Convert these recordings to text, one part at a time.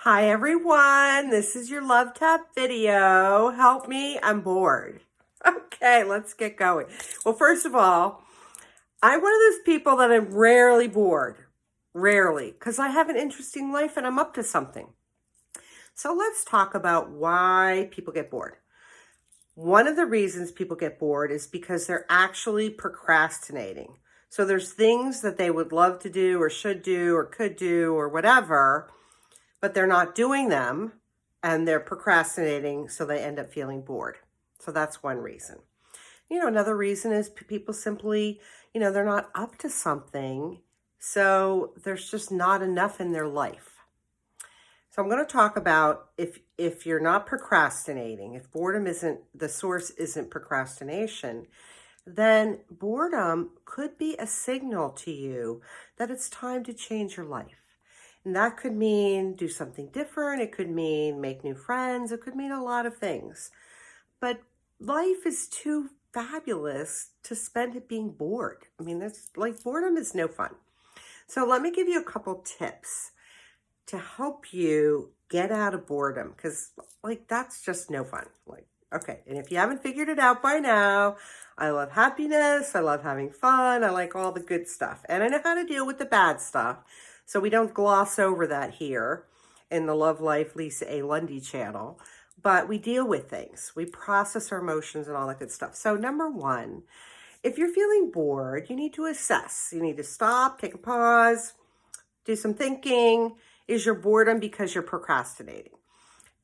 Hi everyone, this is your Love Tap video. Help me, I'm bored. Okay, let's get going. Well, first of all, I'm one of those people that I'm rarely bored. Rarely, because I have an interesting life and I'm up to something. So let's talk about why people get bored. One of the reasons people get bored is because they're actually procrastinating. So there's things that they would love to do or should do or could do or whatever, but they're not doing them and they're procrastinating, so they end up feeling bored. So that's one reason. Another reason is people simply, they're not up to something, so there's just not enough in their life. So I'm going to talk about if you're not procrastinating, if boredom isn't the source, isn't procrastination, then boredom could be a signal to you that it's time to change your life. And that could mean do something different. It could mean make new friends. It could mean a lot of things. But life is too fabulous to spend it being bored. I mean, that's like boredom is no fun. So let me give you a couple tips to help you get out of boredom, because that's just no fun. Okay, and if you haven't figured it out by now, I love happiness, I love having fun, I like all the good stuff, and I know how to deal with the bad stuff, so we don't gloss over that here in the Love.Life Lisa A. Lundy channel, but we deal with things, we process our emotions and all that good stuff. So number one, if you're feeling bored, you need to assess. You need to stop, take a pause, do some thinking. Is your boredom because you're procrastinating?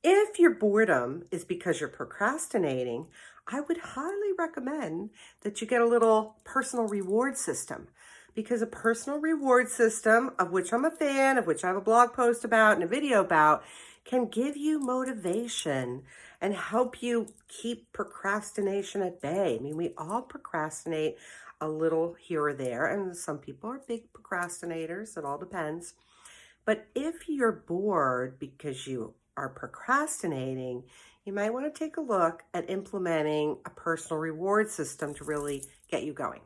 If your boredom is because you're procrastinating, I would highly recommend that you get a little personal reward system, because a personal reward system, of which I'm a fan, of which I have a blog post about and a video about, can give you motivation and help you keep procrastination at bay. I mean, we all procrastinate a little here or there, and some people are big procrastinators. It all depends. But if you're bored because you are procrastinating, you might want to take a look at implementing a personal reward system to really get you going.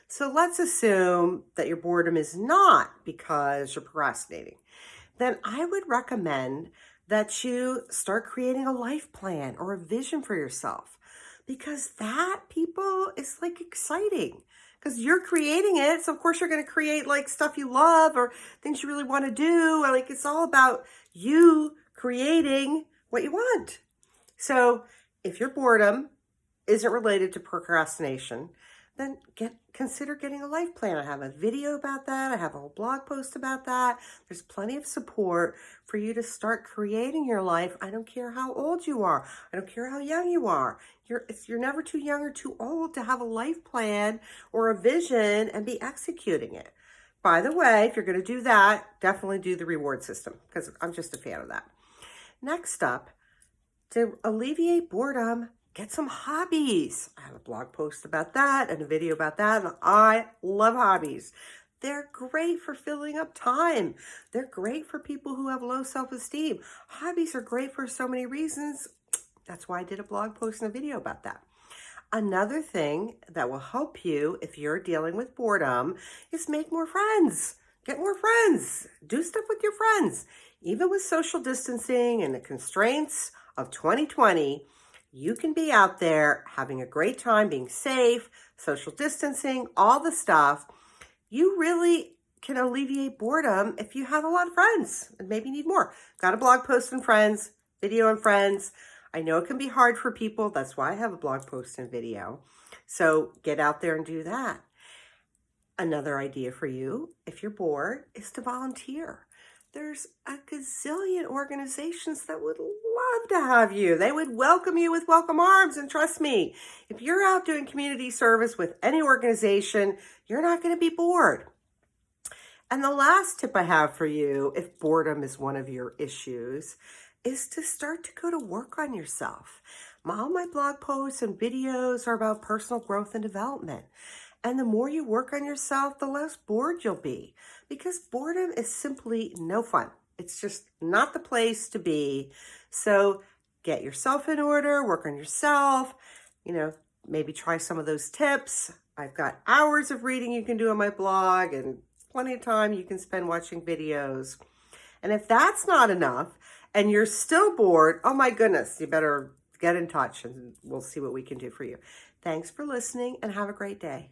So let's assume that your boredom is not because you're procrastinating. Then I would recommend that you start creating a life plan or a vision for yourself, because that, people, is exciting. Because you're creating it, so of course you're going to create stuff you love or things you really want to do. It's all about you creating what you want. So if your boredom isn't related to procrastination, then consider getting a life plan. I have a video about that. I have a whole blog post about that. There's plenty of support for you to start creating your life. I don't care how old you are. I don't care how young you are. You're never too young or too old to have a life plan or a vision and be executing it. By the way, if you're going to do that, definitely do the reward system, because I'm just a fan of that. Next up, to alleviate boredom, get some hobbies. I have a blog post about that and a video about that, and I love hobbies. They're great for filling up time. They're great for people who have low self-esteem. Hobbies are great for so many reasons. That's why I did a blog post and a video about that. Another thing that will help you if you're dealing with boredom is make more friends. Get more friends. Do stuff with your friends. Even with social distancing and the constraints of 2020, you can be out there having a great time, being safe, social distancing, all the stuff. You really can alleviate boredom if you have a lot of friends and maybe need more. Got a blog post on friends, video on friends. I know it can be hard for people. That's why I have a blog post and video. So get out there and do that. Another idea for you, if you're bored, is to volunteer. There's a gazillion organizations that would love to have you. They would welcome you with welcome arms. And trust me, if you're out doing community service with any organization, you're not going to be bored. And the last tip I have for you, if boredom is one of your issues, is to start to go to work on yourself. All my blog posts and videos are about personal growth and development. And the more you work on yourself, the less bored you'll be, because boredom is simply no fun. It's just not the place to be. So get yourself in order, work on yourself, maybe try some of those tips. I've got hours of reading you can do on my blog and plenty of time you can spend watching videos. And if that's not enough and you're still bored, oh my goodness, you better get in touch and we'll see what we can do for you. Thanks for listening and have a great day.